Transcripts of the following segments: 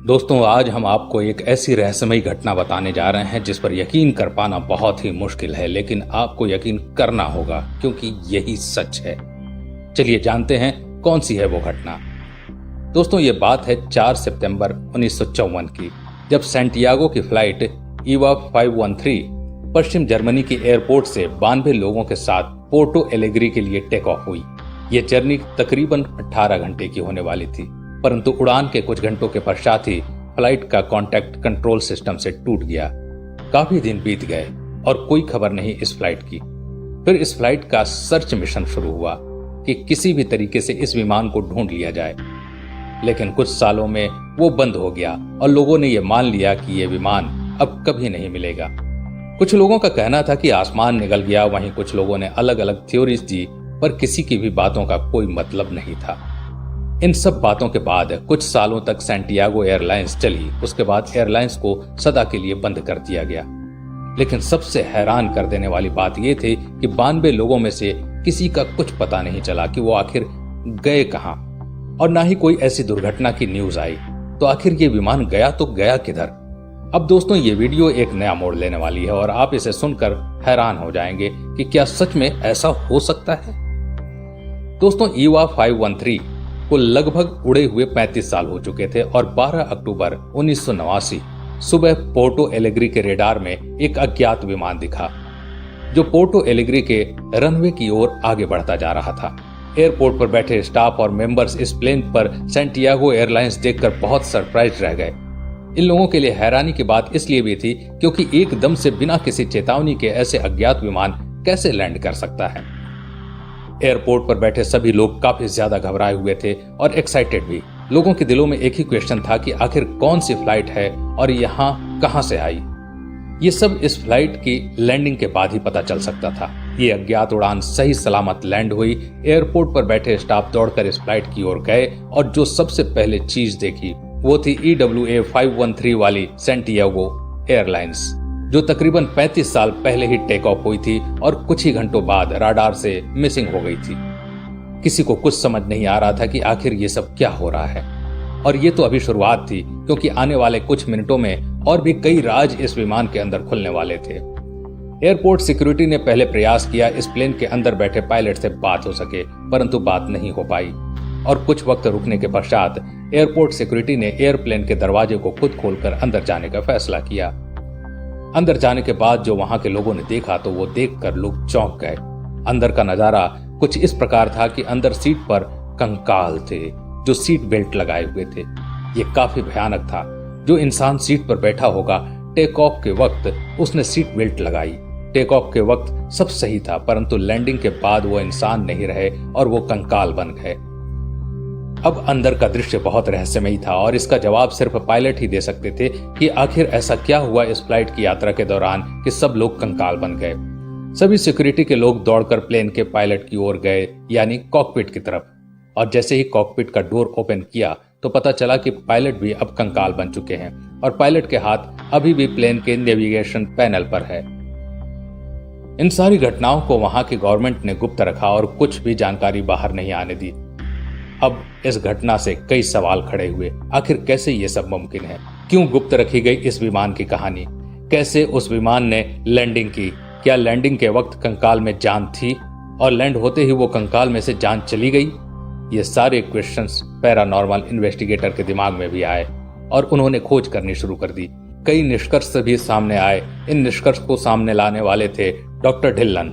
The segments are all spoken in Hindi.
दोस्तों, आज हम आपको एक ऐसी रहस्यमयी घटना बताने जा रहे हैं जिस पर यकीन कर पाना बहुत ही मुश्किल है, लेकिन आपको यकीन करना होगा क्योंकि यही सच है। चलिए जानते हैं कौन सी है वो घटना। दोस्तों, ये बात है 4 सितंबर 1954 की, जब सैंटियागो की फ्लाइट ईवा 513 पश्चिम जर्मनी के एयरपोर्ट से 92 लोगों के साथ पोर्टो एलेग्री के लिए टेक ऑफ हुई। ये जर्नी तकरीबन 18 घंटे की होने वाली थी, परंतु उड़ान के कुछ घंटों के पश्चात ही फ्लाइट का कांटेक्ट कंट्रोल सिस्टम से टूट गया। काफी दिन बीत गए और कोई खबर नहीं इस फ्लाइट की। फिर इस फ्लाइट का सर्च मिशन शुरू हुआ कि किसी भी तरीके से इस विमान को ढूंढ लिया जाए, लेकिन कुछ सालों में वो बंद हो गया और लोगों ने ये मान लिया कि ये विमान अब कभी नहीं मिलेगा। कुछ लोगों का कहना था कि आसमान निगल गया, वहीं कुछ लोगों ने अलग अलग थ्योरीज दी, पर किसी की भी बातों का कोई मतलब नहीं था। इन सब बातों के बाद कुछ सालों तक सैंटियागो एयरलाइंस चली। उसके बाद एयरलाइंस को सदा के लिए बंद कर दिया गया। लेकिन सबसे हैरान कर देने वाली बात यह थी कि 92 लोगों में से किसी का कुछ पता नहीं चला कि वो आखिर गए कहां, और ना ही कोई ऐसी दुर्घटना की न्यूज आई। तो आखिर ये विमान गया तो गया किधर? अब दोस्तों, ये वीडियो एक नया मोड़ लेने वाली है और आप इसे सुनकर हैरान हो जाएंगे कि क्या सच में ऐसा हो सकता है। दोस्तों, ईवा 513 को लगभग उड़े हुए 35 साल हो चुके थे और 12 अक्टूबर 1989 सुबह पोर्टो एलेग्री के रेडार में एक अज्ञात विमान दिखा, जो पोर्टो एलेग्री के रनवे की ओर आगे बढ़ता जा रहा था। एयरपोर्ट पर बैठे स्टाफ और मेंबर्स इस प्लेन पर सैंटियागो एयरलाइंस देखकर बहुत सरप्राइज रह गए। इन लोगों के लिए हैरानी की बात इसलिए भी थी क्योंकि एकदम से बिना किसी चेतावनी के ऐसे अज्ञात विमान कैसे लैंड कर सकता है। एयरपोर्ट पर बैठे सभी लोग काफी ज्यादा घबराए हुए थे और एक्साइटेड भी। लोगों के दिलों में एक ही क्वेश्चन था कि आखिर कौन सी फ्लाइट है और यहाँ कहां से आई। ये सब इस फ्लाइट की लैंडिंग के बाद ही पता चल सकता था। ये अज्ञात उड़ान सही सलामत लैंड हुई। एयरपोर्ट पर बैठे स्टाफ दौड़कर इस फ्लाइट की ओर गए और जो सबसे पहले चीज देखी वो थी EWA 513 वाली सैंटियागो एयरलाइंस, जो तकरीबन 35 साल पहले ही टेक ऑफ हुई थी और कुछ ही घंटों बाद राडार से मिसिंग हो गई थी। किसी को कुछ समझ नहीं आ रहा था कि आखिर ये सब क्या हो रहा है। और ये तो अभी शुरुआत थी, क्योंकि आने वाले कुछ मिनटों में और भी कई राज इस विमान के अंदर खुलने वाले थे। एयरपोर्ट सिक्योरिटी ने पहले प्रयास किया इस प्लेन के अंदर बैठे पायलट से बात हो सके, परंतु बात नहीं हो पाई। और कुछ वक्त रुकने के पश्चात एयरपोर्ट सिक्योरिटी ने एयरप्लेन के दरवाजे को खुद खोलकर अंदर जाने का फैसला किया। अंदर जाने के बाद जो वहां के लोगों ने देखा तो वो देखकर लोग चौंक गए। अंदर का नजारा कुछ इस प्रकार था कि अंदर सीट पर कंकाल थे जो सीट बेल्ट लगाए हुए थे। ये काफी भयानक था। जो इंसान सीट पर बैठा होगा, टेक ऑफ के वक्त उसने सीट बेल्ट लगाई। टेक ऑफ के वक्त सब सही था, परंतु लैंडिंग के बाद वो इंसान नहीं रहे और वो कंकाल बन गए। अब अंदर का दृश्य बहुत रहस्यमयी था और इसका जवाब सिर्फ पायलट ही दे सकते थे कि आखिर ऐसा क्या हुआ इस फ्लाइट की यात्रा के दौरान कि सब लोग कंकाल बन गए। सभी सिक्योरिटी के लोग दौड़कर प्लेन के पायलट की ओर गए, यानी कॉकपिट की तरफ। और जैसे ही कॉकपिट का डोर ओपन किया तो पता चला कि पायलट भी अब कंकाल बन चुके हैं और पायलट के हाथ अभी भी प्लेन के नेविगेशन पैनल पर है। इन सारी घटनाओं को वहां की गवर्नमेंट ने गुप्त रखा और कुछ भी जानकारी बाहर नहीं आने दी। अब इस घटना से कई सवाल खड़े हुए। आखिर कैसे ये सब मुमकिन है? क्यों गुप्त रखी गई इस विमान की कहानी? कैसे उस विमान ने लैंडिंग की? क्या लैंडिंग के वक्त कंकाल में जान थी और लैंड होते ही वो कंकाल में से जान चली गई? ये सारे क्वेश्चंस पैरानॉर्मल इन्वेस्टिगेटर के दिमाग में भी आए और उन्होंने खोज करनी शुरू कर दी। कई निष्कर्ष भी सामने आए। इन निष्कर्ष को सामने लाने वाले थे डॉक्टर ढिल्लन,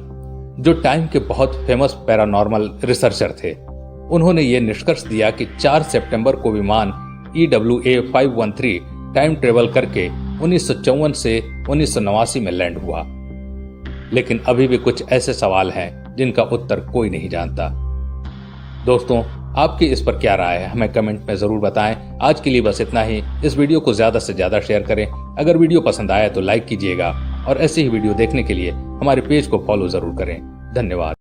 जो टाइम के बहुत फेमस पैरानॉर्मल रिसर्चर थे। उन्होंने ये निष्कर्ष दिया कि 4 सितंबर को विमान EWA 513 टाइम ट्रेवल करके 1954 से 1989 में लैंड हुआ। लेकिन अभी भी कुछ ऐसे सवाल हैं जिनका उत्तर कोई नहीं जानता। दोस्तों, आपकी इस पर क्या राय है? हमें कमेंट में जरूर बताएं। आज के लिए बस इतना ही। इस वीडियो को ज्यादा से ज्यादा शेयर करें। अगर वीडियो पसंद आया तो लाइक कीजिएगा और ऐसे ही वीडियो देखने के लिए हमारे पेज को फॉलो जरूर करें। धन्यवाद।